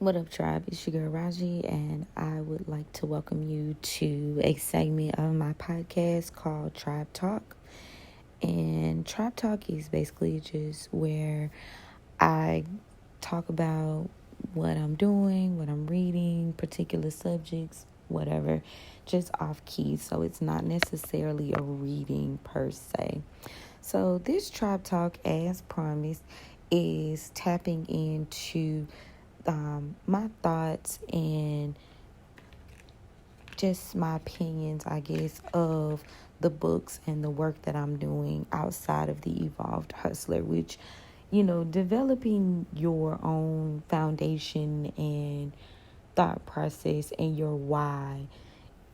What up, tribe? It's your girl Raji, and I would like to welcome you to a segment of my podcast called Tribe Talk. And Tribe Talk is basically just where I talk about what I'm doing, what I'm reading, particular subjects, whatever, just off key. So it's not necessarily a reading per se. So this Tribe Talk, as promised, is tapping into my thoughts and just my opinions, I guess, of the books and the work that I'm doing outside of the Evolved Hustler, which, developing your own foundation and thought process and your why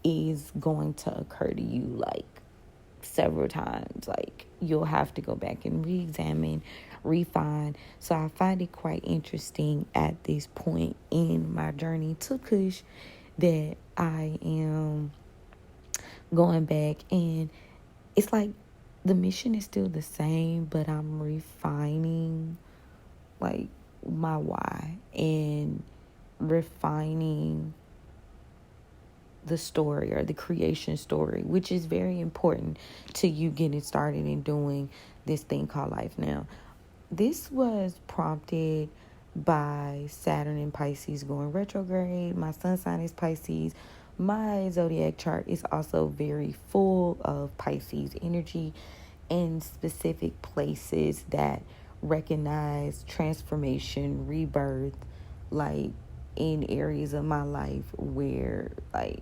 is going to occur to you like several times. Like, you'll have to go back and re-examine, refine. So I find it quite interesting at this point in my journey to Cush that I am going back, and it's like the mission is still the same, but I'm refining like my why and refining the story or the creation story, which is very important to you getting started and doing this thing called life. Now, this was prompted by Saturn in Pisces going retrograde. My sun sign is Pisces. My zodiac chart is also very full of Pisces energy in specific places that recognize transformation, rebirth, like in areas of my life where like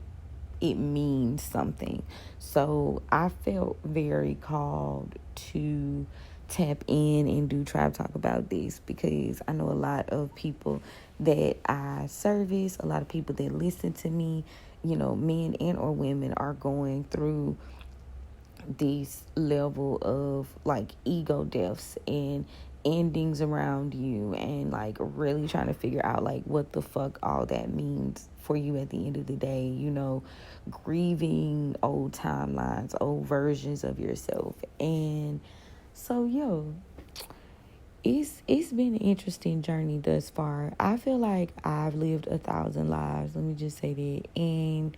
it means something. So I felt very called to tap in and do Tribe Talk about this because I know a lot of people that I service, a lot of people that listen to me, men and or women are going through this level of like ego deaths and endings around you, and like really trying to figure out like what the fuck all that means for you at the end of the day, grieving old timelines, old versions of yourself. And so it's been an interesting journey thus far. I feel like I've lived 1,000 lives, let me just say that. And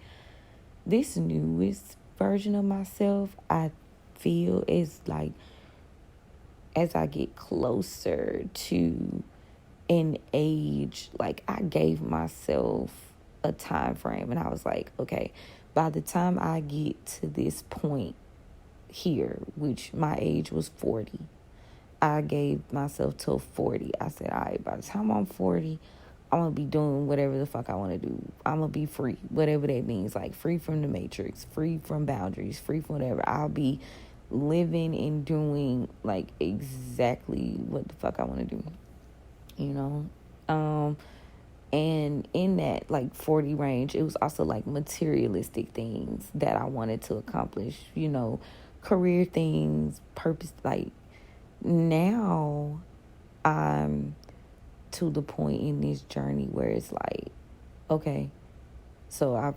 this newest version of myself, I feel is like as I get closer to an age, like I gave myself a time frame and I was like, okay, by the time I get to this point here, which my age was 40, I gave myself till 40. I said, all right, by the time I'm 40, I'm going to be doing whatever the fuck I want to do. I'm going to be free, whatever that means, like free from the matrix, free from boundaries, free from whatever. I'll be living and doing like exactly what the fuck I want to do, and in that like 40 range, it was also like materialistic things that I wanted to accomplish, career things, purpose. Like now I'm to the point in this journey where it's like, okay, so I've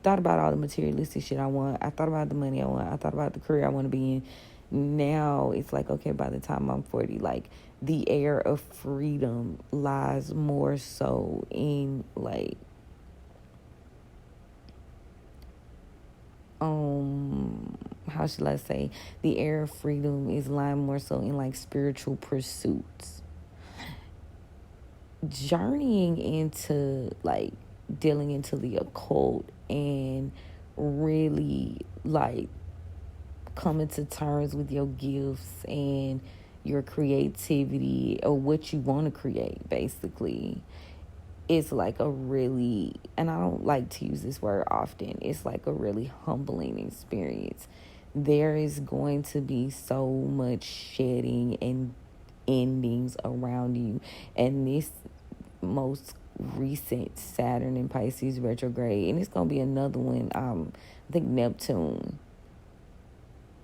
thought about all the materialistic shit I want. I thought about the money I want. I thought about the career I want to be in. Now it's like, okay, by the time I'm 40, like the air of freedom lies more so in like, how should I say? The air of freedom is lying more so in like spiritual pursuits. Journeying into like dealing into the occult and really like coming to terms with your gifts and your creativity or what you want to create basically is like a really, and I don't like to use this word often, it's like a really humbling experience. There is going to be so much shedding and endings around you, and this most recent Saturn in Pisces retrograde, and it's gonna be another one. I think Neptune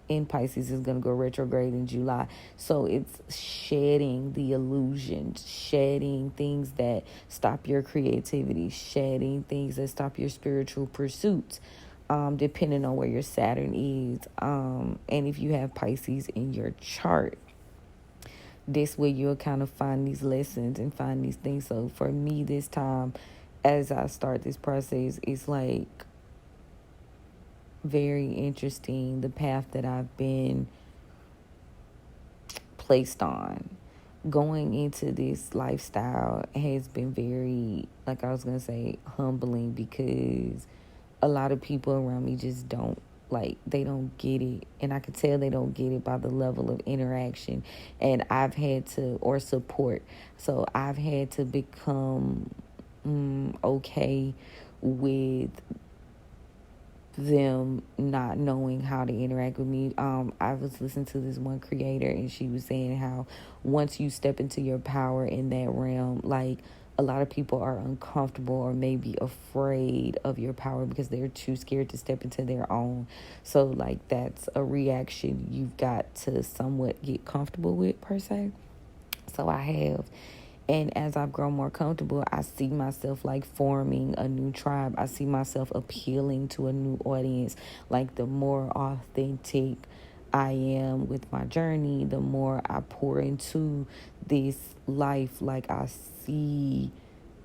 in Pisces is gonna go retrograde in July, so it's shedding the illusions, shedding things that stop your creativity, shedding things that stop your spiritual pursuits. Depending on where your Saturn is, and if you have Pisces in your chart, this way you'll kind of find these lessons and find these things. So for me this time, as I start this process, it's like very interesting the path that I've been placed on. Going into this lifestyle has been very, like I was going to say, humbling, because a lot of people around me just don't, like, they don't get it. And I can tell they don't get it by the level of interaction. And I've had to, or support. So I've had to become okay with them not knowing how to interact with me. I was listening to this one creator, and she was saying how once you step into your power in that realm, like, a lot of people are uncomfortable or maybe afraid of your power because they're too scared to step into their own. So, like, that's a reaction you've got to somewhat get comfortable with, per se. So I have. And as I've grown more comfortable, I see myself like forming a new tribe. I see myself appealing to a new audience. Like, the more authentic I am with my journey, the more I pour into this life. Like, I see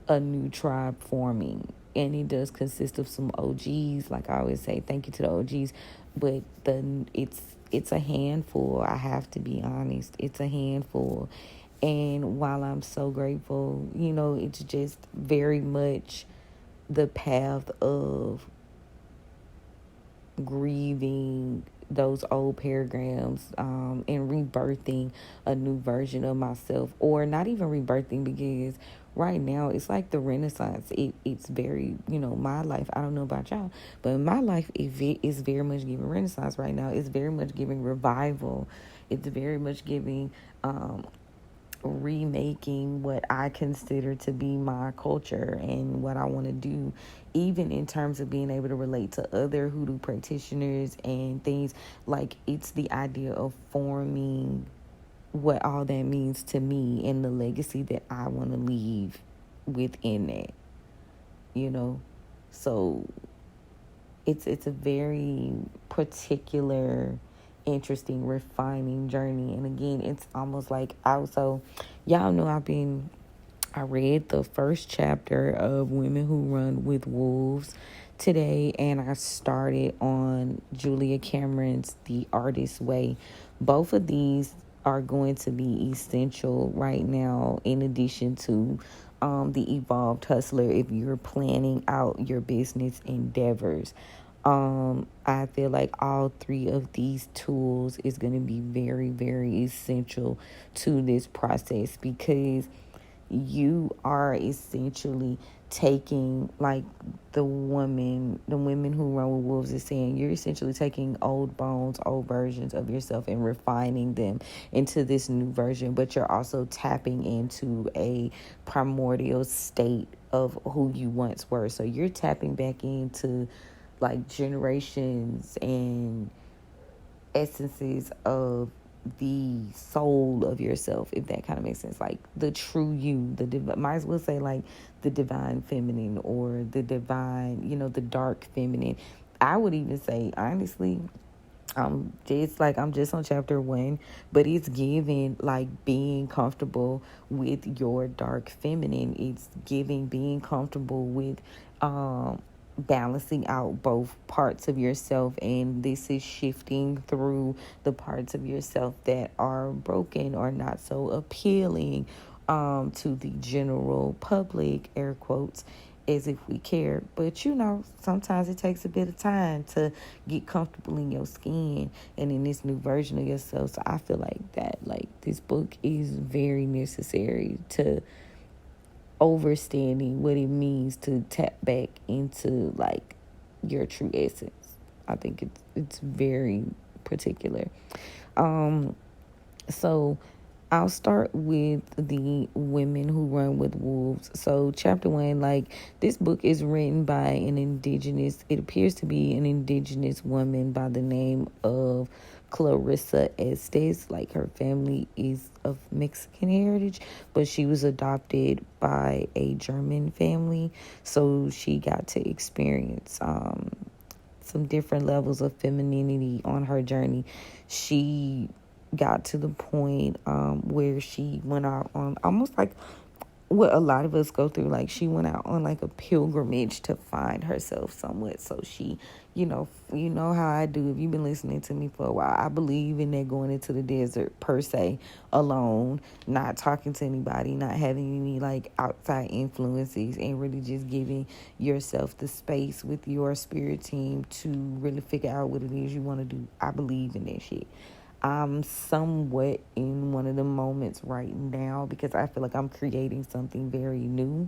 a new tribe forming. And it does consist of some OGs. Like I always say, thank you to the OGs. But it's a handful. I have to be honest. It's a handful. And while I'm so grateful, it's just very much the path of grieving those old paragrams, and rebirthing a new version of myself. Or not even rebirthing, because right now it's like the Renaissance. It's very, my life, I don't know about y'all, but in my life, it is very much giving Renaissance right now. It's very much giving revival. It's very much giving remaking what I consider to be my culture and what I want to do, even in terms of being able to relate to other hoodoo practitioners and things. Like, it's the idea of forming what all that means to me and the legacy that I want to leave within that, So it's a very particular, interesting, refining journey. And again, it's almost like y'all know I read the first chapter of Women Who Run with Wolves today, and I started on Julia Cameron's The Artist's Way. Both of these are going to be essential right now, in addition to the Evolved Hustler, if you're planning out your business endeavors. I feel like all three of these tools is going to be very, very essential to this process, because you are essentially taking, like the women who run with wolves is saying, you're essentially taking old bones, old versions of yourself, and refining them into this new version. But you're also tapping into a primordial state of who you once were. So you're tapping back into, like, generations and essences of the soul of yourself, if that kind of makes sense. Like, the true you, might as well say, like, the divine feminine, or the divine, the dark feminine. I would even say, honestly, I'm just on chapter 1, but it's giving, like, being comfortable with your dark feminine. It's giving being comfortable with balancing out both parts of yourself, and this is shifting through the parts of yourself that are broken or not so appealing to the general public, air quotes, as if we care. But sometimes it takes a bit of time to get comfortable in your skin and in this new version of yourself. So I feel like this book is very necessary to understanding what it means to tap back into, like, your true essence. I think it's very particular. So I'll start with the Women Who Run with Wolves. So chapter 1, like, this book is written by it appears to be an indigenous woman by the name of Clarissa Estes. Like, her family is of Mexican heritage, but she was adopted by a German family. So she got to experience some different levels of femininity on her journey. She got to the point where she went out on almost like what a lot of us go through. Like, she went out on like a pilgrimage to find herself somewhat. So she, you know how I do. If you've been listening to me for a while, I believe in that going into the desert per se, alone, not talking to anybody, not having any like outside influences, and really just giving yourself the space with your spirit team to really figure out what it is you want to do. I believe in that shit. I'm somewhat in one of the moments right now because I feel like I'm creating something very new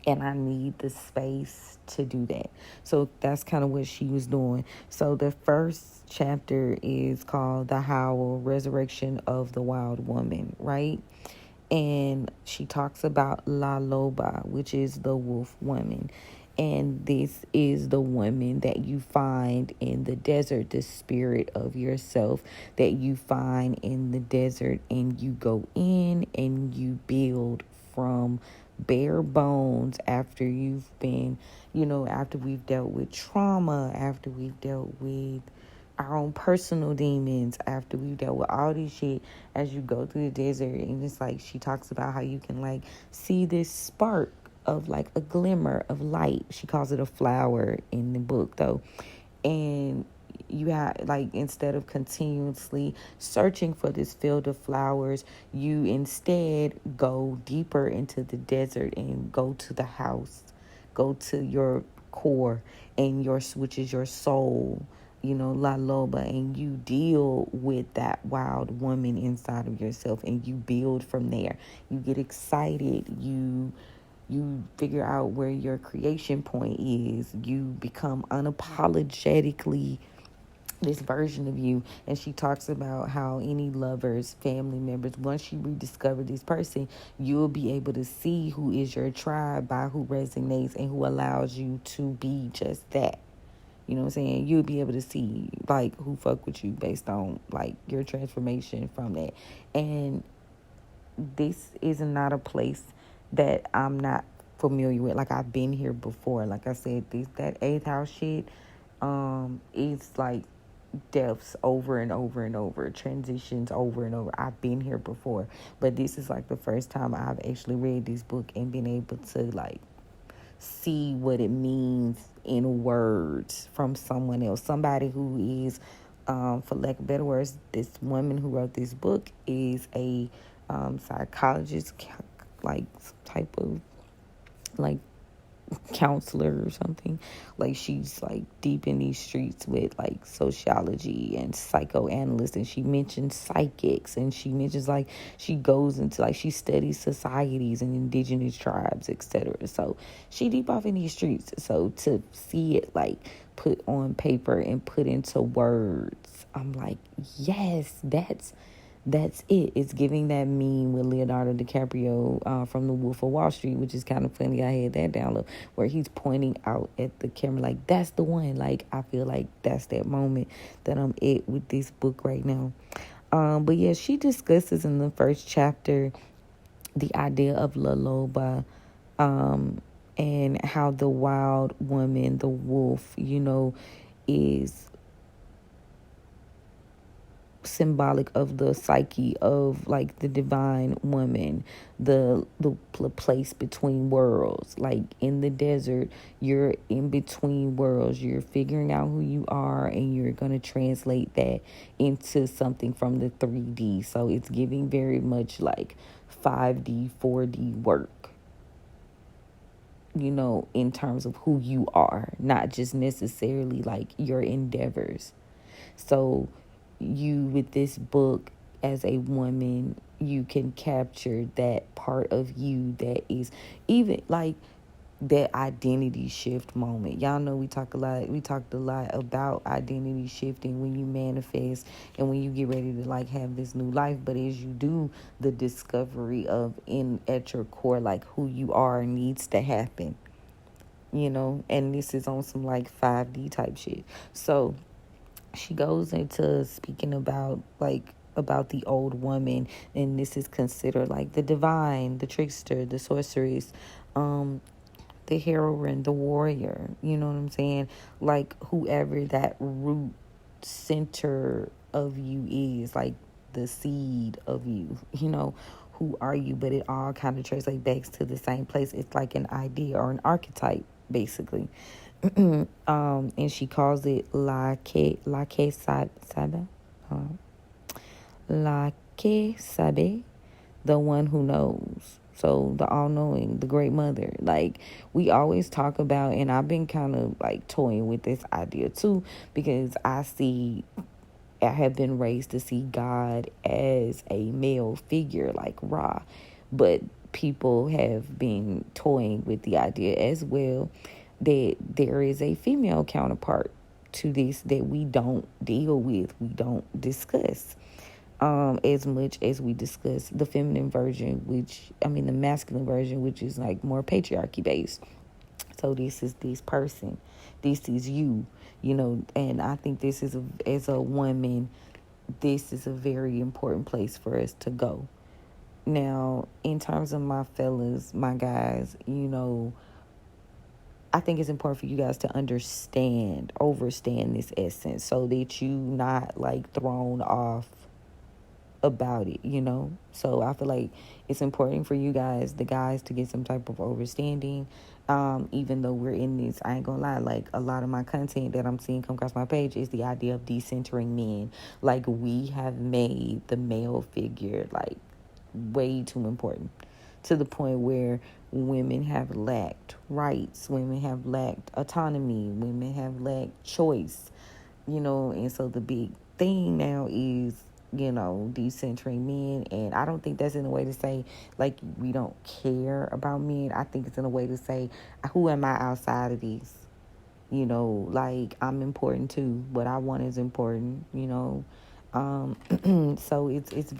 and I need the space to do that. So that's kind of what she was doing. So the first chapter is called The Howl, Resurrection of the Wild Woman, right? And she talks about La Loba, which is the wolf woman. And this is the woman that you find in the desert, the spirit of yourself that you find in the desert, and you go in and you build from bare bones after you've been, after we've dealt with trauma, after we've dealt with our own personal demons, after we've dealt with all this shit, as you go through the desert. And it's like she talks about how you can like see this spark of like a glimmer of light. She calls it a flower in the book though. And you have like, instead of continuously searching for this field of flowers, you instead go deeper into the desert and go to the house, go to your core, and which is your soul, La Loba, and you deal with that wild woman inside of yourself, and you build from there. You get excited, you figure out where your creation point is, you become unapologetically this version of you. And she talks about how any lovers, family members, once you rediscover this person, you'll be able to see who is your tribe by who resonates and who allows you to be just that. You know what I'm saying? You'll be able to see like who fuck with you based on like your transformation from that. And this is not a place that I'm not familiar with. Like, I've been here before. Like I said, that eighth house shit is like deaths over and over and over, transitions over and over. I've been here before, but this is like the first time I've actually read this book and been able to like see what it means in words from someone else, somebody who is for lack of better words, this woman who wrote this book is a psychologist, like type of like counselor or something. Like, she's like deep in these streets with like sociology and psychoanalysts, and she mentions psychics, and she mentions like she goes into like she studies societies and indigenous tribes, etc. So she deep off in these streets. So to see it like put on paper and put into words, I'm like, yes, that's it. It's giving that meme with Leonardo DiCaprio from The Wolf of Wall Street, which is kind of funny. I had that download where he's pointing out at the camera like, that's the one. Like, I feel like that's that moment that I'm at with this book right now. But yeah, she discusses in the first chapter the idea of La Loba, and how the wild woman, the wolf, is symbolic of the psyche of like the divine woman, the place between worlds. Like, in the desert, you're in between worlds, you're figuring out who you are, and you're going to translate that into something from the 3D. So it's giving very much like 5D 4D work, in terms of who you are, not just necessarily like your endeavors. So you, with this book, as a woman, you can capture that part of you that is even like that identity shift moment. Y'all know we talked a lot about identity shifting when you manifest and when you get ready to like have this new life. But as you do, the discovery of at your core, like who you are needs to happen, and this is on some like 5D type shit. So she goes into speaking about the old woman, and this is considered like the divine, the trickster, the sorceress, the heroine, the warrior, you know what I'm saying? Like, whoever that root center of you is, like the seed of you, who are you? But it all kind of translates back to the same place. It's like an idea or an archetype, basically. And she calls it la que sabe, la que sabe, the one who knows. So the all-knowing, the great mother. Like, we always talk about, and I've been kind of like toying with this idea too, because I have been raised to see God as a male figure, like Ra. But people have been toying with the idea as well that there is a female counterpart to this that we don't deal with, we don't discuss. As much as we discuss the feminine version, the masculine version, which is like more patriarchy based. So this is this person, this is you, and I think this is, as a woman, this is a very important place for us to go. Now, in terms of my fellas, my guys, I think it's important for you guys to overstand this essence, so that you not like thrown off about it, So I feel like it's important for you guys, the guys, to get some type of understanding. Even though we're in this, I ain't gonna lie, like a lot of my content that I'm seeing come across my page is the idea of decentering men. Like, we have made the male figure like way too important, to the point where women have lacked rights, women have lacked autonomy, women have lacked choice, and so the big thing now is, decentering men. And I don't think that's in a way to say like we don't care about men. I think it's in a way to say, who am I outside of these? Like, I'm important too. What I want is important, so it's a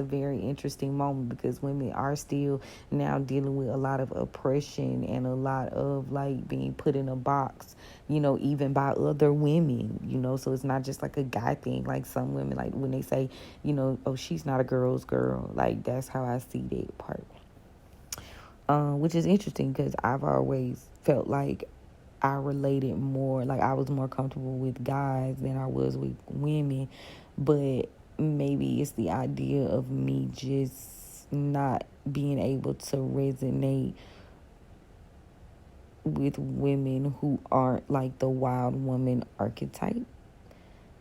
very interesting moment, because women are still now dealing with a lot of oppression and a lot of like being put in a box, even by other women, so it's not just like a guy thing. Like, some women, like when they say, oh, she's not a girl's girl, like that's how I see that part, which is interesting, because I've always felt like I related more, like I was more comfortable with guys than I was with women. But maybe it's the idea of me just not being able to resonate with women who aren't like the wild woman archetype.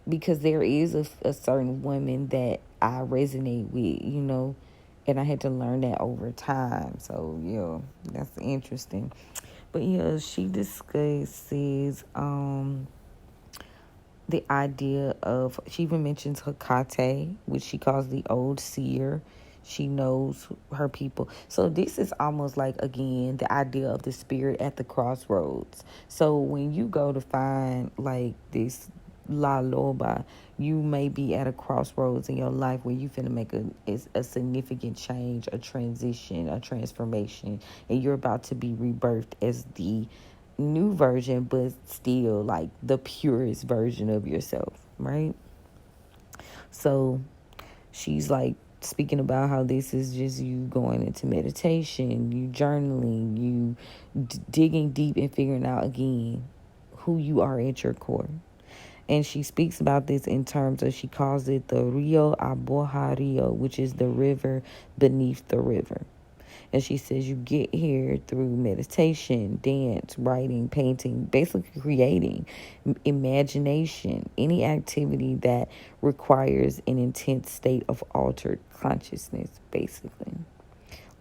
Because there is a certain woman that I resonate with, and I had to learn that over time. So, yeah, that's interesting. But, yeah, she discusses the idea of, she even mentions Hecate, which she calls the old seer. She knows her people. So this is almost like, again, the idea of the spirit at the crossroads. So when you go to find like this La Loba, you may be at a crossroads in your life where you finna make a significant change, a transition, a transformation, and you're about to be rebirthed as the new version, but still like the purest version of yourself, right? So she's like speaking about how this is just you going into meditation, you journaling, you digging deep and figuring out again who you are at your core. And she speaks about this in terms of, she calls it the Rio Aboha Rio, which is the river beneath the river. And she says you get here through meditation, dance, writing, painting, basically creating, imagination, any activity that requires an intense state of altered consciousness, basically.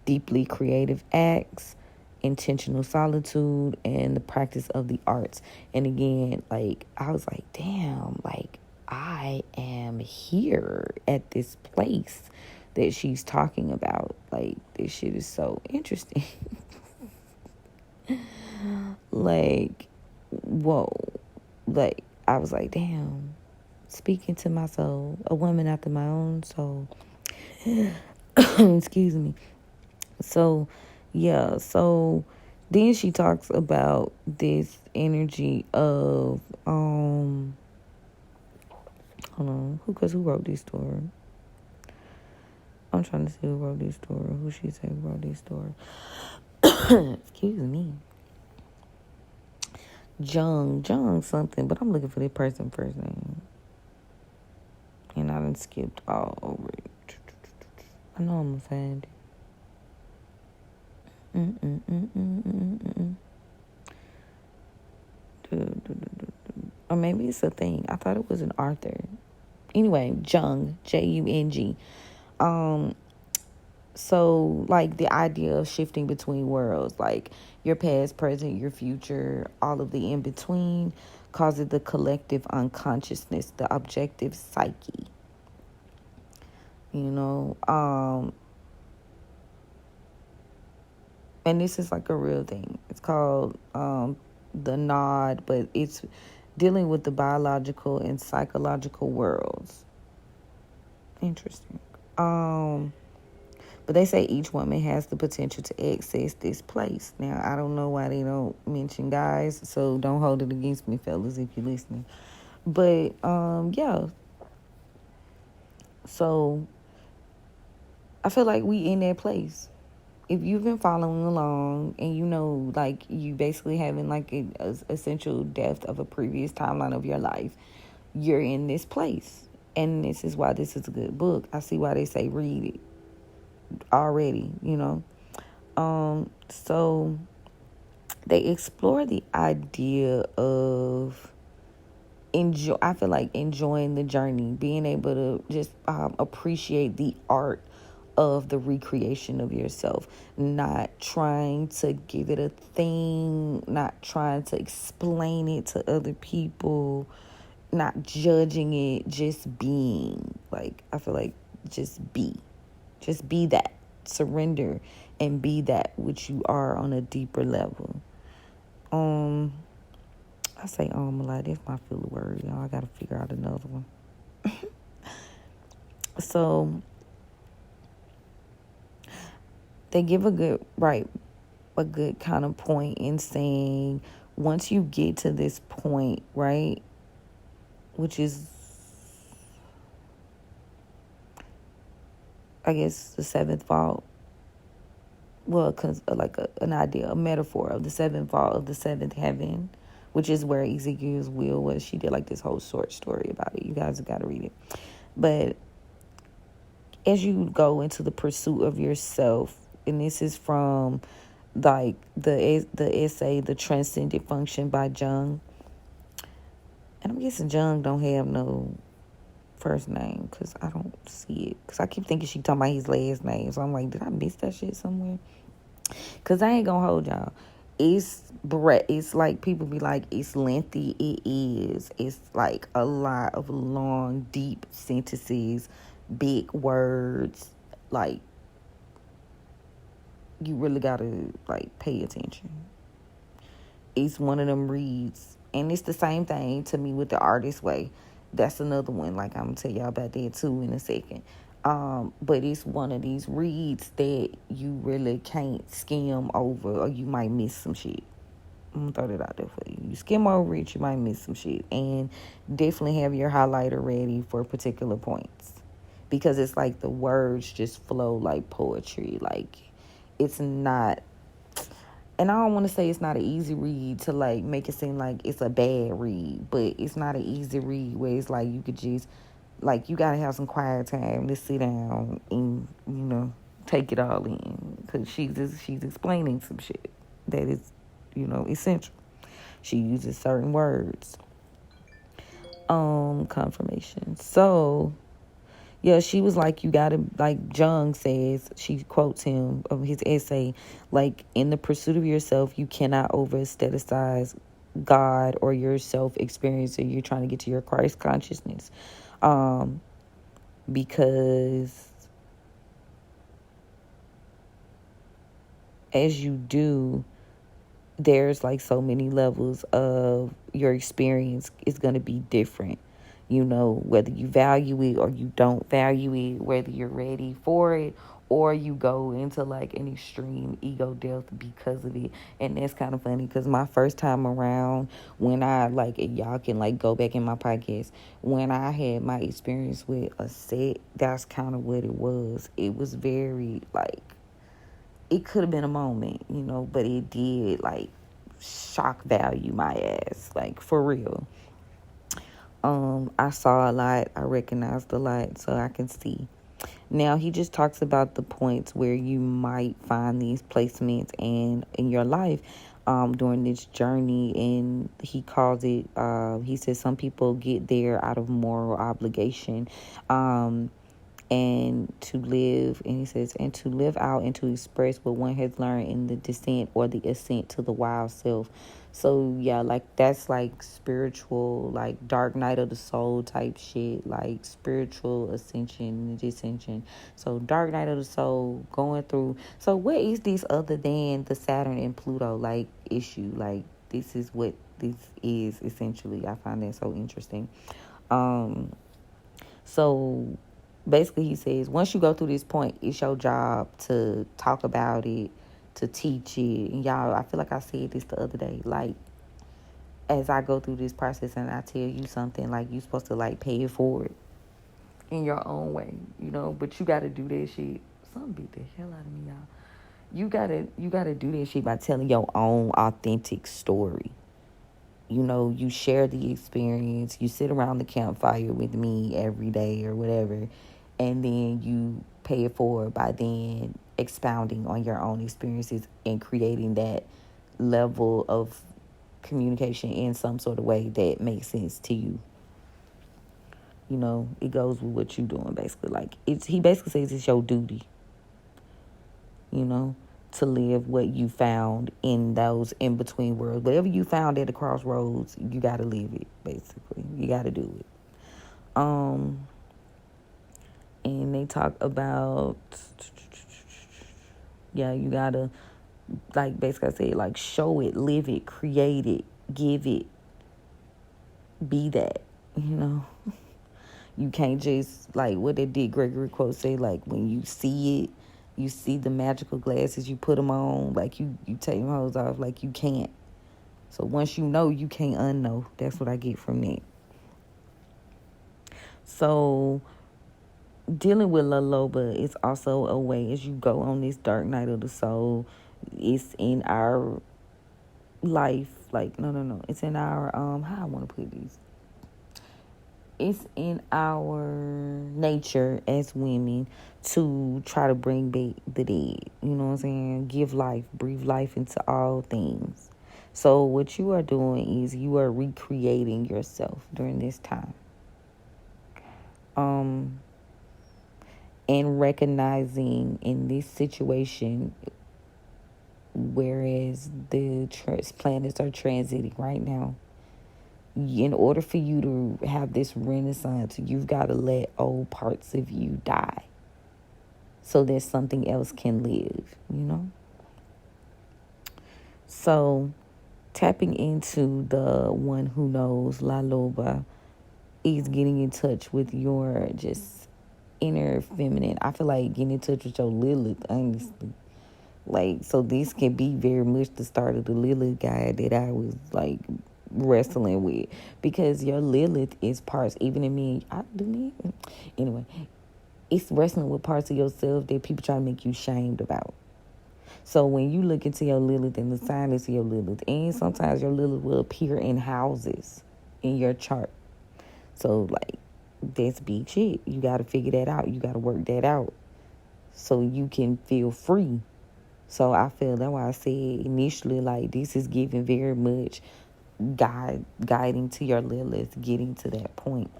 Deeply creative acts, intentional solitude, and the practice of the arts. And again, like, I was like, damn, like, I am here at this place that she's talking about. Like, this shit is so interesting. Like, whoa. Like, I was like, damn, speaking to my soul, a woman after my own soul. Excuse me. So, yeah, so then she talks about this energy of, hold on, who wrote this story? I'm trying to see who wrote this story. Who she said wrote this story? Excuse me. Jung something, but I'm looking for this person first name. And I done skipped all over it. I know I'm gonna find it. Or maybe it's a thing. I thought it was an Arthur. Anyway, Jung, Jung. So, like, the idea of shifting between worlds, like your past, present, your future, all of the in between, causes the collective unconsciousness, the objective psyche. And this is like a real thing. It's called the nod, but it's dealing with the biological and psychological worlds. Interesting. But they say each woman has the potential to access this place. Now, I don't know why they don't mention guys, so don't hold it against me, fellas, if you're listening. But, yeah. So, I feel like we in that place. If you've been following along and you know, like, you basically having, like, a essential depth of a previous timeline of your life, you're in this place. And this is why this is a good book. I see why they say read it already, So they explore the idea of I feel like enjoying the journey, being able to just appreciate the art of the recreation of yourself, not trying to give it a thing, not trying to explain it to other people, not judging it, just being. Like, I feel like just be that, surrender and be that which you are on a deeper level. I say a lot. That's my filler word, y'all. I gotta figure out another one. So they give a good kind of point in saying once you get to this point, right, which is, I guess, the seventh vault. Well, like an idea, a metaphor of the seventh vault of the seventh heaven, which is where Ezekiel's will was. She did like this whole short story about it. You guys have got to read it. But as you go into the pursuit of yourself, and this is from like the essay, The Transcendent Function by Jung. And I'm guessing Jung don't have no first name because I don't see it. Because I keep thinking she talking about his last name. So I'm like, did I miss that shit somewhere? Because I ain't going to hold y'all. It's like people be like, it's lengthy. It is. It's like a lot of long, deep sentences, big words. Like, you really got to, like, pay attention. It's one of them reads. And it's the same thing to me with The Artist's Way. That's another one. Like, I'm going to tell y'all about that, too, in a second. But it's one of these reads that you really can't skim over, or you might miss some shit. I'm going to throw that out there for you. You skim over it, you might miss some shit. And definitely have your highlighter ready for particular points. Because it's like the words just flow like poetry. Like, it's not... And I don't want to say it's not an easy read to, like, make it seem like it's a bad read. But it's not an easy read where it's like you could just... Like, you got to have some quiet time to sit down and, take it all in. Because she's explaining some shit that is, essential. She uses certain words. Confirmation. So, yeah, she was like, you got to, like Jung says, she quotes him of his essay, like, in the pursuit of yourself, you cannot over-aestheticize God or your self-experience, or you're trying to get to your Christ consciousness. Because as you do, there's like so many levels of your experience is going to be different. Whether you value it or you don't value it, whether you're ready for it or you go into like an extreme ego death because of it. And that's kind of funny because my first time around, when I like, y'all can like go back in my podcast, when I had my experience with a set, that's kind of what it was. It was very like, it could have been a moment, but it did like shock value my ass, like for real. I saw a lot, I recognized a lot, so I can see. Now he just talks about the points where you might find these placements and in your life during this journey, and he calls it. He says some people get there out of moral obligation, and to live, and he says, and to live out and to express what one has learned in the descent or the ascent to the wild self. So yeah, like that's like spiritual, like dark night of the soul type shit, like spiritual ascension and descension. So dark night of the soul, going through. So what is this other than the Saturn and Pluto like issue? Like this is what this is essentially. I find that so interesting. So basically he says once you go through this point, it's your job to talk about it, to teach it. And y'all, I feel like I said this the other day, like as I go through this process and I tell you something, like you supposed to like pay it forward in your own way, you know, but you gotta do that shit. Something beat the hell out of me, y'all. You gotta do that shit by telling your own authentic story. You know, you share the experience, you sit around the campfire with me every day or whatever, and then you pay it forward by then expounding on your own experiences and creating that level of communication in some sort of way that makes sense to you. You know, it goes with what you're doing, basically. Like, he basically says it's your duty, you know, to live what you found in those in-between worlds. Whatever you found at the crossroads, you got to live it, basically. You got to do it. And they talk about, yeah, you got to, like, basically I said, like, show it, live it, create it, give it, be that, you know. You can't just, like, what they did, Gregory quote say, like, when you see it, you see the magical glasses, you put them on, like, you take them hoes off, like, you can't. So once you know, you can't unknow. That's what I get from that. So dealing with La Loba is also a way as you go on this dark night of the soul. It's in our life, like, no. It's in our, how I want to put this. It's in our nature as women to try to bring back the dead. You know what I'm saying? Give life, breathe life into all things. So what you are doing is you are recreating yourself during this time. And recognizing in this situation, whereas the planets are transiting right now, in order for you to have this renaissance, you've got to let old parts of you die so that something else can live, you know? So tapping into the one who knows, La Loba, is getting in touch with your just inner feminine. I feel like getting in touch with your Lilith, honestly. Like, so this can be very much the start of the Lilith guy that I was, like, wrestling with, because your Lilith is parts, even in me, anyway, it's wrestling with parts of yourself that people try to make you shamed about. So when you look into your Lilith and the signs of your Lilith, and sometimes your Lilith will appear in houses in your chart. So, like, that's big shit. You got to figure that out. You got to work that out so you can feel free. So I feel that's why I said initially, like, this is giving very much guiding to your Lilith, getting to that point.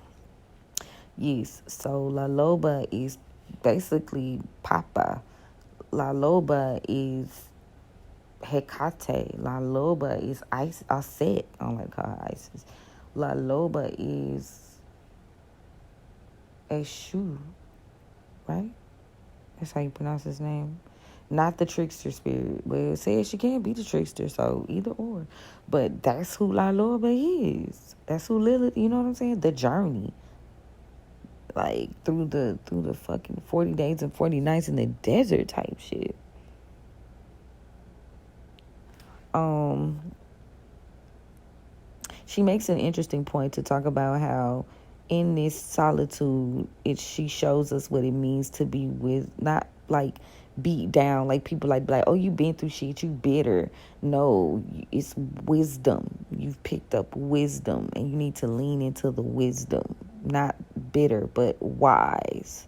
Yes, so La Loba is basically Papa. La Loba is Hecate. La Loba is Aset. I don't like to call her Isis. La Loba is Eshu, right? That's how you pronounce his name. Not the trickster spirit. But it says she can't be the trickster, so either or. But that's who La Loba is. That's who Lilith, you know what I'm saying? The journey. Like, through the fucking 40 days and 40 nights in the desert type shit. She makes an interesting point to talk about how in this solitude, she shows us what it means to be with, not like beat down. Like, people like, oh, you been through shit, you bitter. No, it's wisdom. You've picked up wisdom, and you need to lean into the wisdom. Not bitter, but wise.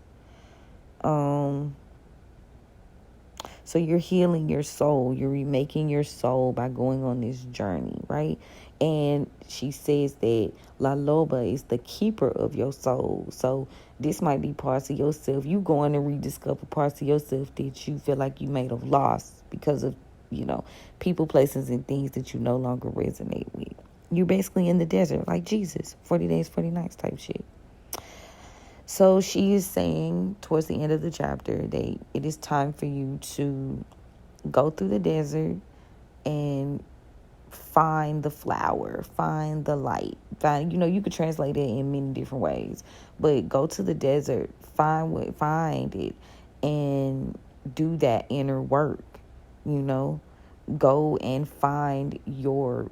So you're healing your soul. You're remaking your soul by going on this journey, right? And she says that La Loba is the keeper of your soul. So this might be parts of yourself. You going to rediscover parts of yourself that you feel like you may have lost because of, people, places, and things that you no longer resonate with. You're basically in the desert, like Jesus, 40 days, 40 nights type shit. So she is saying towards the end of the chapter that it is time for you to go through the desert and find the flower, find the light. You could translate it in many different ways, but go to the desert, find it, and do that inner work. Go and find your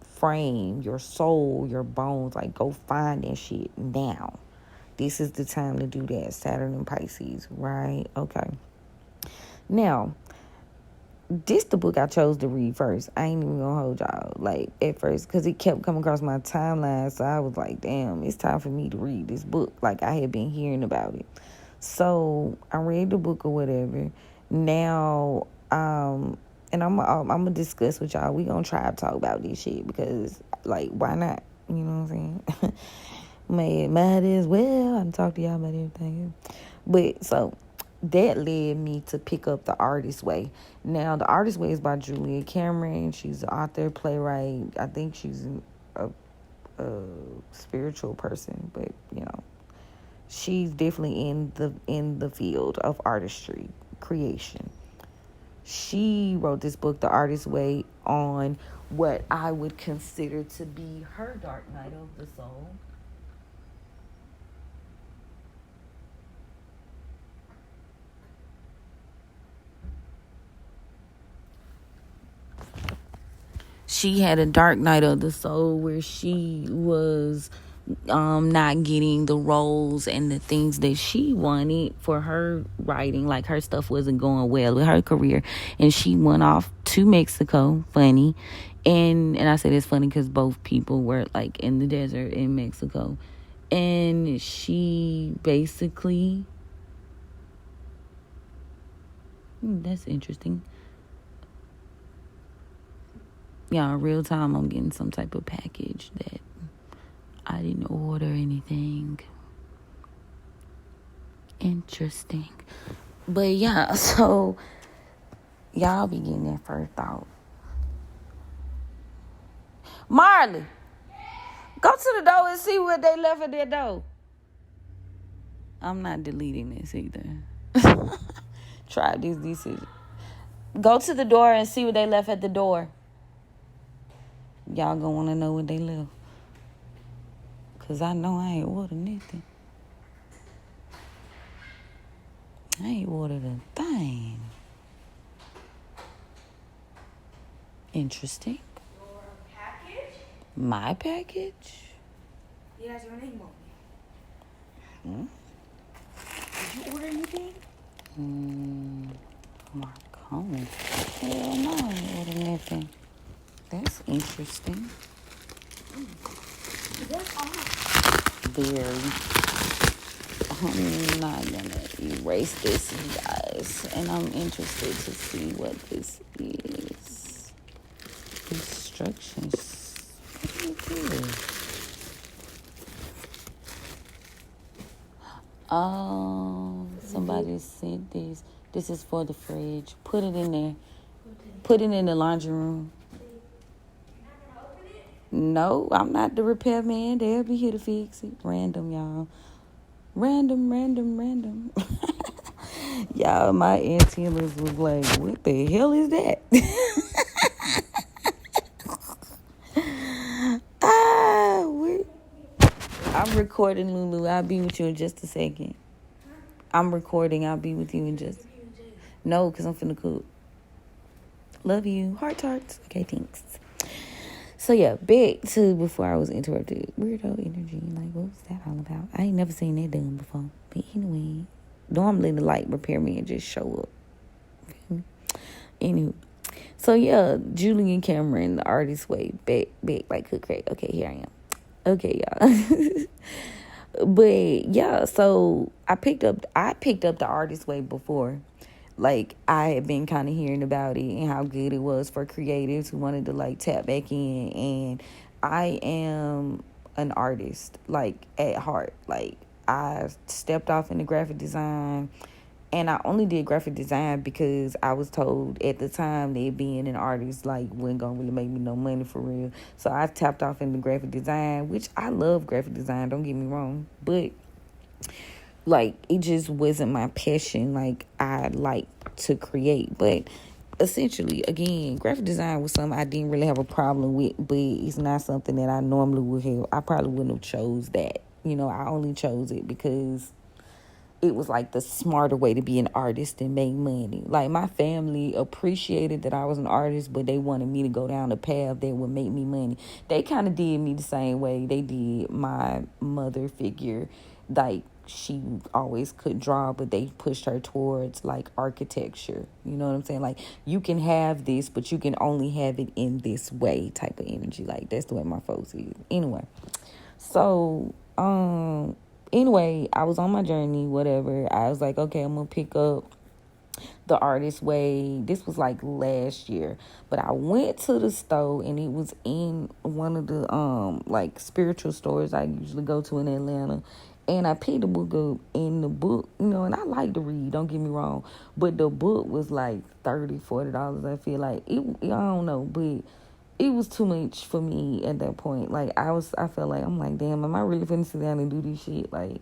frame, your soul, your bones. Like, go find that shit now. This is the time to do that. Saturn and Pisces, right? Okay. Now, this the book I chose to read first. I ain't even gonna hold y'all, like, at first, because it kept coming across my timeline. So I was like, damn, it's time for me to read this book. Like, I had been hearing about it. So I read the book or whatever. Now, and I'm gonna discuss with y'all. We gonna try to talk about this shit because, like, why not? You know what I'm saying? Might as well. I'm talk to y'all about everything. But so that led me to pick up The Artist's Way. Now, The Artist's Way is by Julia Cameron. She's an author, playwright. I think she's a spiritual person, but she's definitely in the field of artistry, creation. She wrote this book, The Artist's Way, on what I would consider to be her dark night of the soul. She had a dark night of the soul where she was not getting the roles and the things that she wanted for her writing. Like, her stuff wasn't going well with her career, and she went off to Mexico. Funny. And I say this funny because both people were, like, in the desert in Mexico, and she basically, that's interesting. Yeah, real time, I'm getting some type of package that I didn't order anything. Interesting. But yeah, so y'all be getting that first thought. Marley, go to the door and see what they left at their door. I'm not deleting this either. Try this decision. Go to the door and see what they left at the door. Y'all gonna want to know what they left. Because I know I ain't ordered nothing. I ain't ordered a thing. Interesting. Your package? My package? It has your name on it. Did you order anything? Marconi. Hell no, I ain't ordered nothing. That's interesting. That's all. Very. I'm not gonna erase this, you guys. And I'm interested to see what this is. Instructions. What is this? Oh, somebody sent this. This is for the fridge. Put it in there. Put it in the laundry room. No, I'm not the repairman. They'll be here to fix it. Random, y'all. Random. Y'all, my antennas was like, what the hell is that? I'm recording, Lulu. I'll be with you in just a second. I'm recording. I'll be with you in just... No, because I'm finna cook. Love you. Hearts. Okay, thanks. So, yeah, back to before I was interrupted. Weirdo energy. Like, what was that all about? I ain't never seen that done before. But anyway, normally the light repairman just show up. Anywho. So yeah, Julian Cameron, the artist way, back like hood crack. Okay, here I am. Okay, y'all. But yeah, so I picked up the artist way before. Like I had been kind of hearing about it and how good it was for creatives who wanted to like tap back in. And I am an artist, like at heart. Like I stepped off into graphic design, and I only did graphic design because I was told at the time that being an artist like wasn't gonna really make me no money for real. So I tapped off into graphic design, which I love graphic design, don't get me wrong. But like it just wasn't my passion. Like I like to create. But essentially, again, graphic design was something I didn't really have a problem with, but it's not something that I normally would have. I probably wouldn't have chose that. I only chose it because it was like the smarter way to be an artist and make money. Like my family appreciated that I was an artist, but they wanted me to go down a path that would make me money. They kind of did me the same way they did my mother figure. Like she always could draw, but they pushed her towards like architecture. You know what I'm saying? Like you can have this, but you can only have it in this way type of energy. Like that's the way my folks is. So, anyway, I was on my journey, whatever. I was like, okay, I'm going to pick up the artist way. This was like last year. But I went to the store and it was in one of the like spiritual stores I usually go to in Atlanta. And I picked the book up, and the book, and I like to read, don't get me wrong. But the book was like $30-$40. I feel like I don't know, but it was too much for me at that point. Like I felt like I'm like, damn, am I really finna sit down and do this shit? Like,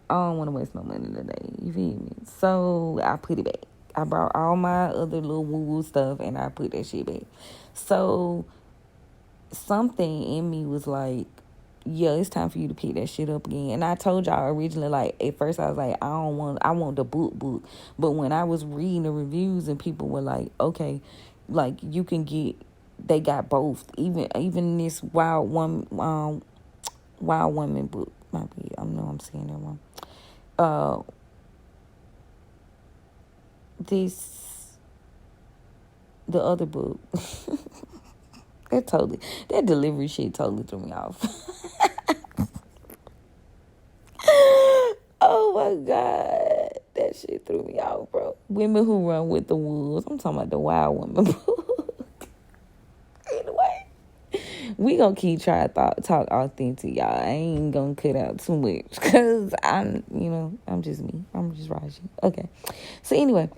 I don't want to waste no money today. You feel me? So I put it back. I brought all my other little woo-woo stuff and I put that shit back. So something in me was like, yeah, it's time for you to pick that shit up again. And I told y'all originally, like, at first I was like, I want the book. But when I was reading the reviews and people were like, okay, like, you can get, they got both. Even this Wild Woman book. I know I'm saying that wrong. The other book. That delivery shit totally threw me off. Oh my God. That shit threw me off, bro. Women Who Run with the Wolves. I'm talking about the Wild Woman book. Anyway, we gonna keep trying to talk authentic, y'all. I ain't gonna cut out too much because I'm just me. I'm just Raji. Okay. So anyway,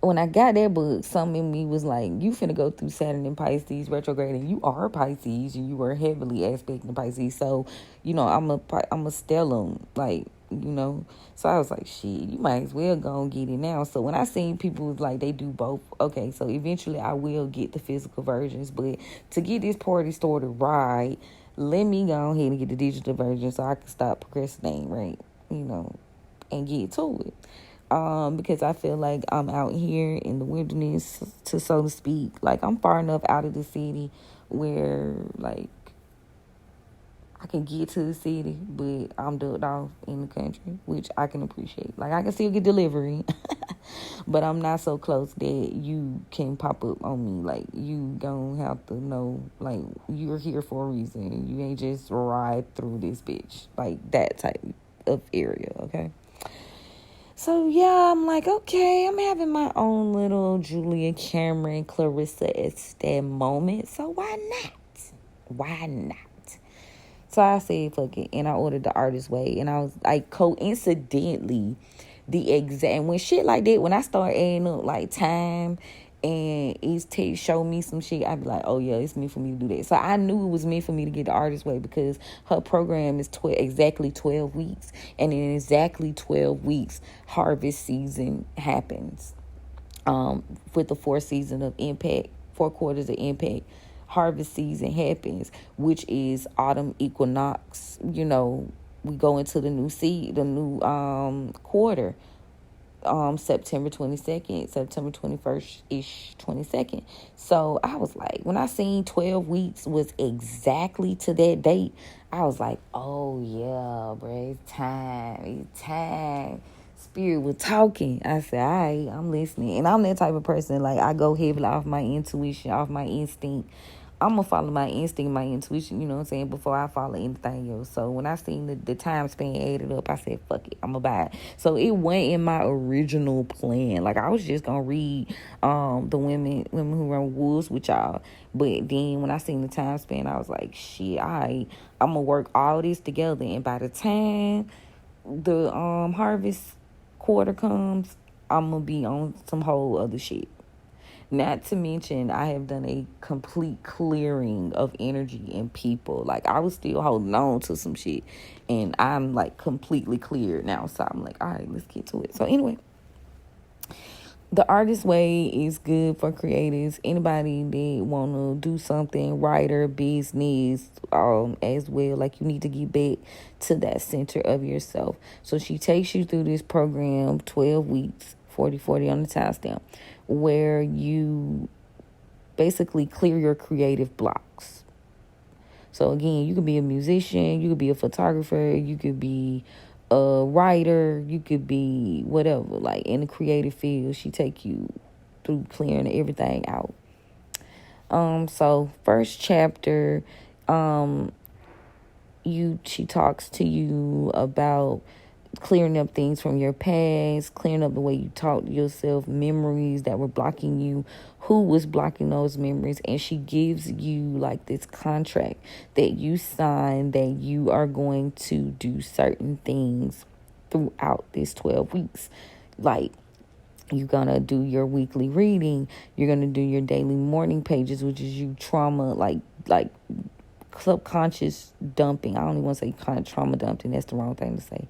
when I got that book, something in me was like, you finna go through Saturn and Pisces retrograde, and you are Pisces, and you were heavily aspecting Pisces. So, I'm a stellium, like, So I was like, shit, you might as well go and get it now. So when I seen people was like, they do both, okay, so eventually I will get the physical versions. But to get this party started right, let me go ahead and get the digital version so I can stop procrastinating, right? And get to it. Because I feel like I'm out here in the wilderness, so to speak. Like, I'm far enough out of the city where, like, I can get to the city, but I'm ducked off in the country, which I can appreciate. Like, I can still get delivery, but I'm not so close that you can pop up on me. Like, you gonna have to know, like, you're here for a reason. You ain't just ride through this bitch. Like, that type of area, okay? So, yeah, I'm like, okay, I'm having my own little Julia Cameron, Clarissa Estelle moment. So, why not? Why not? So, I said, fuck it. And I ordered the Artist Way. And I was like, coincidentally, and when shit like that, when I start adding up, like, time and it's show me some shit, I'd be like, oh yeah, it's meant for me to do that. So I knew it was meant for me to get the Artist Way because her program is exactly 12 weeks, and in exactly 12 weeks harvest season happens. With the 4 quarters of impact, harvest season happens, which is autumn equinox. We go into the new quarter. September 22nd, September 21st-ish, 22nd. So I was like, when I seen 12 weeks was exactly to that date, I was like, oh yeah, bro, it's time. It's spirit was talking. I said, all right, I'm listening. And I'm that type of person, like, I go heavily off my intuition, off my instinct. I'm going to follow my instinct, my intuition, you know what I'm saying, before I follow anything else. So when I seen the time span added up, I said, fuck it, I'm going to buy it. So it went in my original plan. Like, I was just going to read the women who run wolves with y'all. But then when I seen the time span, I was like, shit, all right, I'm going to work all this together. And by the time the harvest quarter comes, I'm going to be on some whole other shit. Not to mention, I have done a complete clearing of energy and people. Like, I was still holding on to some shit. And I'm, like, completely cleared now. So I'm like, all right, let's get to it. So anyway, the artist way is good for creatives. Anybody that want to do something, writer, business, as well. Like, you need to get back to that center of yourself. So she takes you through this program, 12 weeks, 40 on the timestamp, where you basically clear your creative blocks. So again, you could be a musician, you could be a photographer, you could be a writer, you could be whatever. Like, in the creative field, she take you through clearing everything out. So first chapter, she talks to you about clearing up things from your past, clearing up the way you talk to yourself, memories that were blocking you, who was blocking those memories. And she gives you like this contract that you sign that you are going to do certain things throughout this 12 weeks. Like, you're going to do your weekly reading. You're going to do your daily morning pages, which is you trauma, like subconscious dumping. I don't even want to say trauma dumping. That's the wrong thing to say.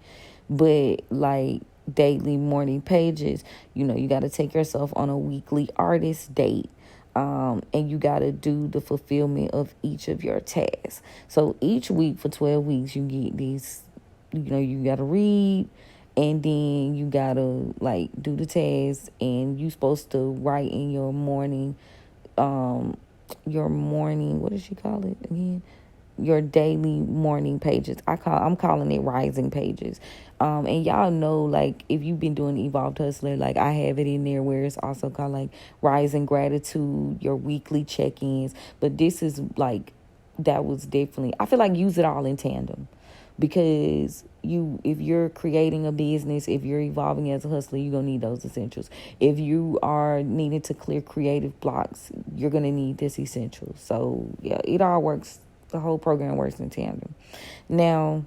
But like daily morning pages, you know, you got to take yourself on a weekly artist date. And you got to do the fulfillment of each of your tasks. So each week for 12 weeks, you get these, you know, you got to read, and then you got to like do the tasks, and you supposed to write in your morning, what does she call it again? Your daily morning pages. I'm calling it rising pages. And y'all know, like, if you've been doing Evolved Hustler, like, I have it in there where it's also called like rising gratitude, your weekly check-ins. But this is like, that was definitely, I feel like use it all in tandem, because if you're creating a business, if you're evolving as a hustler, you're going to need those essentials. If you are needing to clear creative blocks, you're going to need this essential. So yeah, it all works. The whole program works in tandem. Now,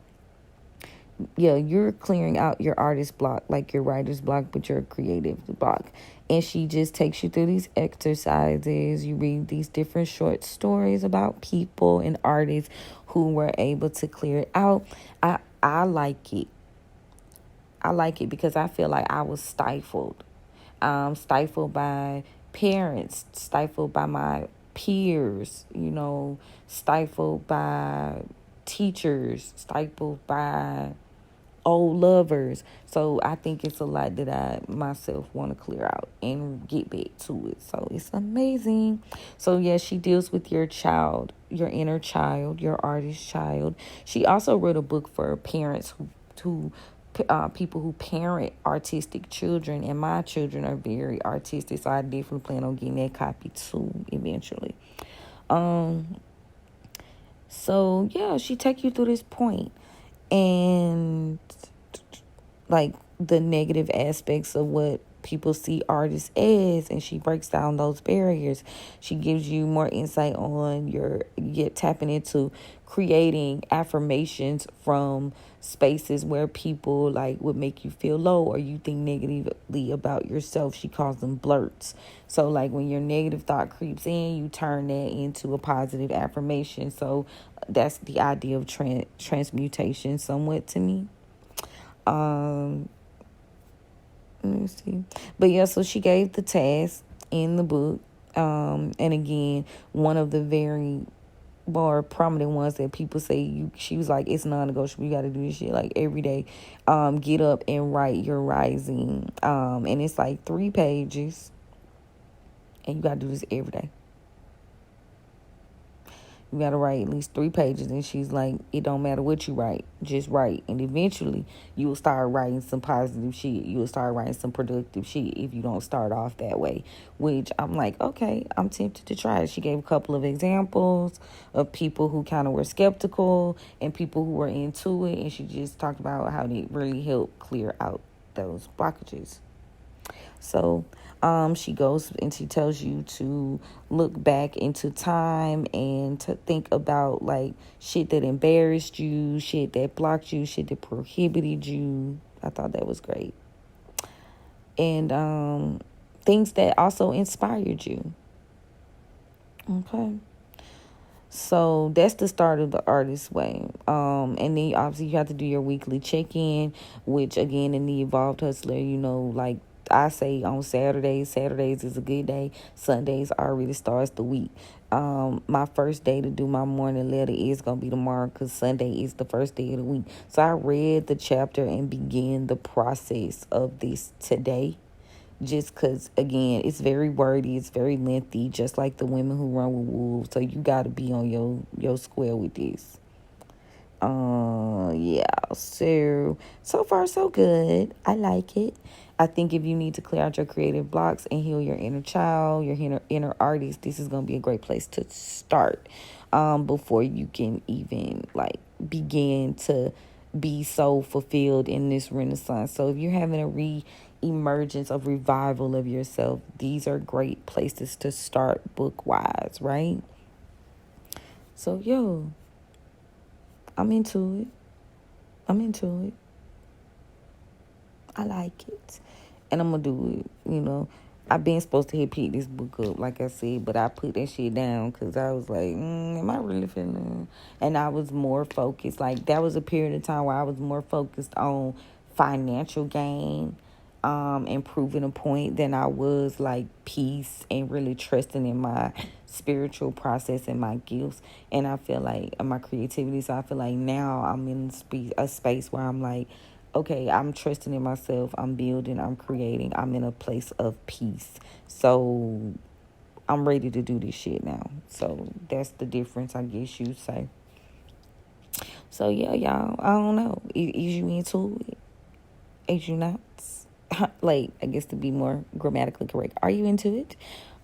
yeah, you're clearing out your artist block, like your writer's block, but your creative block. And she just takes you through these exercises. You read these different short stories about people and artists who were able to clear it out. I like it. I like it because I feel like I was stifled. Stifled by parents, stifled by my peers, you know, stifled by teachers, stifled by old lovers. So I think it's a lot that I myself want to clear out and get back to it. So it's amazing. So yeah, she deals with your child, your inner child, your artist child. She also wrote a book for parents who people who parent artistic children, and my children are very artistic, so I definitely plan on getting that copy too eventually. So yeah, she take you through this point, and like the negative aspects of what people see artists as, and she breaks down those barriers. She gives you more insight on tapping into creating affirmations from spaces where people like would make you feel low or you think negatively about yourself. She calls them blurts. So like when your negative thought creeps in, you turn that into a positive affirmation. So that's the idea of transmutation somewhat to me. Let me see. But yeah, so she gave the task in the book. And again, one of the very more prominent ones that people say, she was like, it's non-negotiable. You got to do this shit like every day. Get up and write your rising. And it's like 3 pages. And you got to do this every day. You got to write at least 3 pages. And she's like, it don't matter what you write. Just write. And eventually, you will start writing some positive shit. You will start writing some productive shit if you don't start off that way. Which I'm like, okay, I'm tempted to try it. She gave a couple of examples of people who kind of were skeptical and people who were into it. And she just talked about how it really helped clear out those blockages. So she goes and she tells you to look back into time and to think about like shit that embarrassed you, shit that blocked you, shit that prohibited you. I thought that was great. And things that also inspired you. Okay. So that's the start of the artist way. And then obviously you have to do your weekly check-in, which again in the Evolved Hustler, like I say on Saturdays is a good day. Sundays already starts the week. My first day to do my morning letter is going to be tomorrow because Sunday is the first day of the week. So I read the chapter and began the process of this today. Just because, again, it's very wordy, it's very lengthy, just like the Women Who Run with Wolves. So you got to be on your square with this. Yeah, so far so good. I like it. I think if you need to clear out your creative blocks and heal your inner child, your inner artist, this is going to be a great place to start before you can even like begin to be so fulfilled in this renaissance. So if you're having a re-emergence of revival of yourself, these are great places to start book-wise, right? So, I'm into it. I like it. And I'm going to do it, I've been supposed to pick this book up, like I said, but I put that shit down because I was like, am I really feeling it? And I was more focused. Like, that was a period of time where I was more focused on financial gain and proving a point than I was, like, peace and really trusting in my spiritual process and my gifts. And I feel like my creativity. So I feel like now I'm in a space where I'm like, okay, I'm trusting in myself, I'm building, I'm creating, I'm in a place of peace. So I'm ready to do this shit now. So that's the difference, I guess you'd say. So yeah, y'all, I don't know. Is you into it? Is you not? Like, I guess to be more grammatically correct. Are you into it?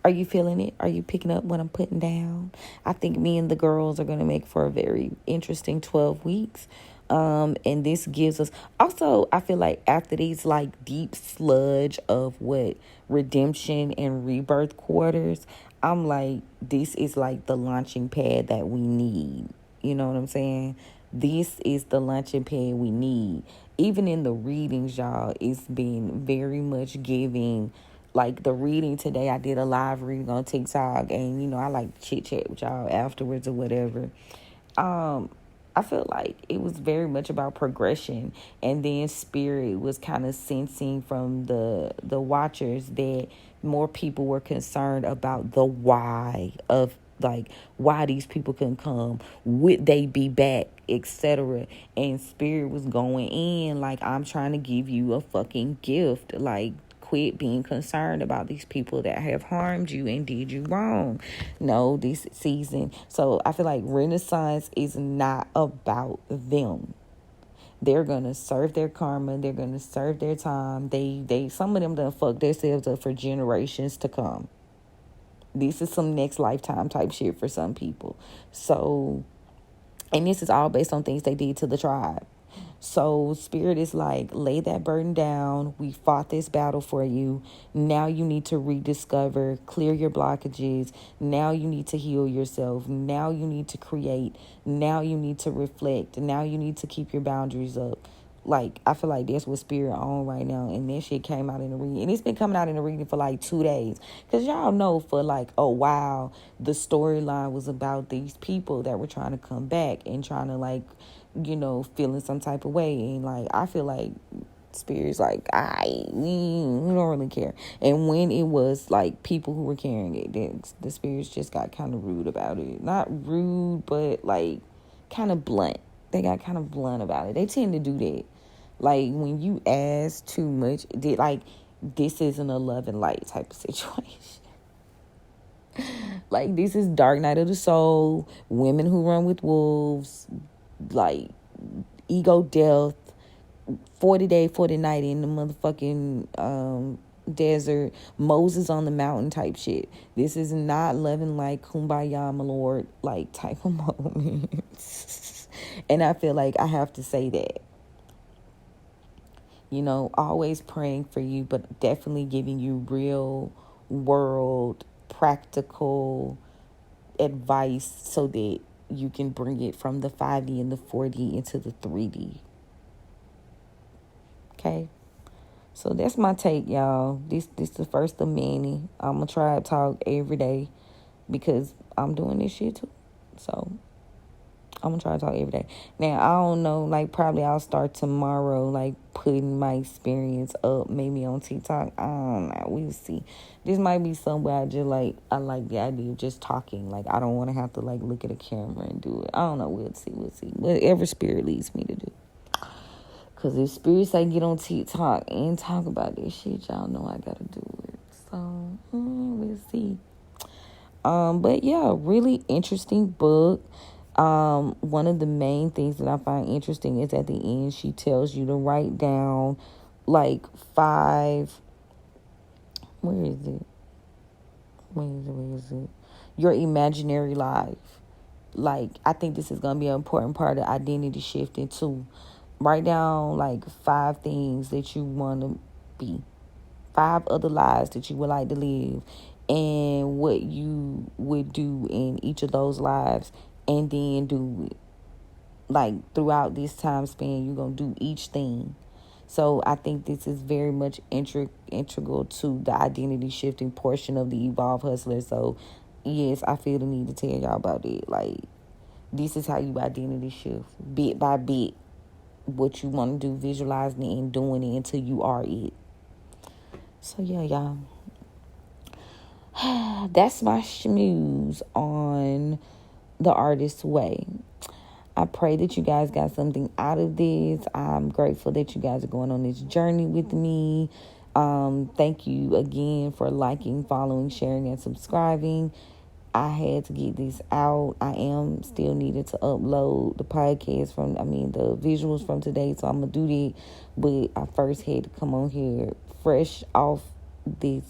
Are you feeling it? Are you picking up what I'm putting down? I think me and the girls are going to make for a very interesting 12 weeks. And this gives us also, I feel like after these like deep sludge of what redemption and rebirth quarters, I'm like, this is like the launching pad that we need. You know what I'm saying? This is the launching pad we need. Even in the readings, y'all, it's been very much giving. Like the reading today, I did a live reading on TikTok, and I like chit chat with y'all afterwards or whatever. I feel like it was very much about progression, and then spirit was kind of sensing from the watchers that more people were concerned about the why of like why these people couldn't come, would they be back, etc. And spirit was going in like, I'm trying to give you a fucking gift, like quit being concerned about these people that have harmed you and did you wrong. No, this season. So I feel like Renaissance is not about them. They're gonna serve their karma. They're gonna serve their time. They some of them done fuck themselves up for generations to come. This is some next lifetime type shit for some people. So, and this is all based on things they did to the tribe. So spirit is like, lay that burden down. We fought this battle for you. Now you need to rediscover, clear your blockages. Now you need to heal yourself. Now you need to create. Now you need to reflect. Now you need to keep your boundaries up. Like, I feel like that's what spirit on right now. And that shit came out in the reading. And it's been coming out in the reading for like 2 days. Because y'all know for like a while, the storyline was about these people that were trying to come back and trying to like, feeling some type of way. And like, I feel like spirit's like, we don't really care. And when it was like people who were carrying it, the spirits just got kind of rude about it. Not rude, but like kind of blunt. They got kind of blunt about it. They tend to do that. Like, when you ask too much, this isn't a love and light type of situation. Like, this is Dark Night of the Soul, Women Who Run with Wolves, like, ego death, 40 day, 40 night in the motherfucking desert, Moses on the mountain type shit. This is not loving like kumbaya, my lord, like type of moments. And I feel like I have to say that. You know, always praying for you, but definitely giving you real world, practical advice so that you can bring it from the 5D and the 4D into the 3D. Okay? So that's my take, y'all. This the first of many. I'm going to try to talk every day because I'm doing this shit too. So I'm going to try to talk every day. Now, I don't know, like, probably I'll start tomorrow, like, putting my experience up, maybe on TikTok. I don't know. We'll see. This might be somewhere I like the idea of just talking. Like, I don't want to have to, like, look at a camera and do it. I don't know. We'll see. Whatever spirit leads me to do. Because if spirits say get on TikTok and talk about this shit, y'all know I got to do it. So, we'll see. But, yeah, really interesting book. One of the main things that I find interesting is at the end, she tells you to write down like 5, where is it? Your imaginary life. Like, I think this is going to be an important part of identity shifting too. Write down like 5 things that you want to be, 5 other lives that you would like to live, and what you would do in each of those lives. And then do it. Like, throughout this time span, you're going to do each thing. So I think this is very much integral to the identity shifting portion of the Evolve Hustler. So, yes, I feel the need to tell y'all about it. Like, this is how you identity shift. Bit by bit. What you want to do, visualizing it and doing it until you are it. So, yeah, y'all. That's my schmooze on The Artist's Way. I pray that you guys got something out of this. I'm grateful that you guys are going on this journey with me. Thank you again for liking, following, sharing, and subscribing. I had to get this out. I am still needed to upload the podcast the visuals from today, so I'm going to do that. But I first had to come on here fresh off the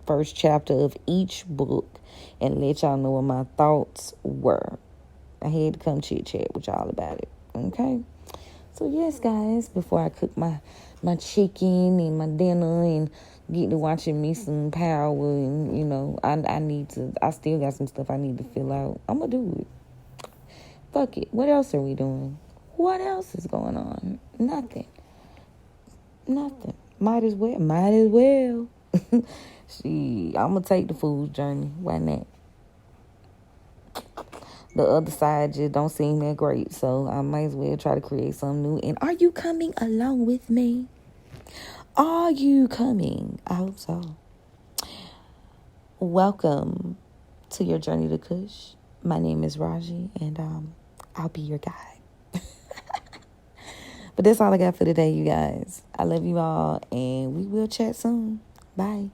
first chapter of each book and let y'all know what my thoughts were. I had to come chit-chat with y'all about it. Okay? So, yes, guys, before I cook my chicken and my dinner and get to watching me some Power and, you know, I still got some stuff I need to fill out. I'm going to do it. Fuck it. What else are we doing? What else is going on? Nothing. Might as well. I'm going to take the food journey. Why not? The other side just don't seem that great, so I might as well try to create something new. And are you coming along with me? Are you coming? I hope so. Welcome to your journey to Cush. My name is Raji, and I'll be your guide. But that's all I got for today, you guys. I love you all, and we will chat soon. Bye.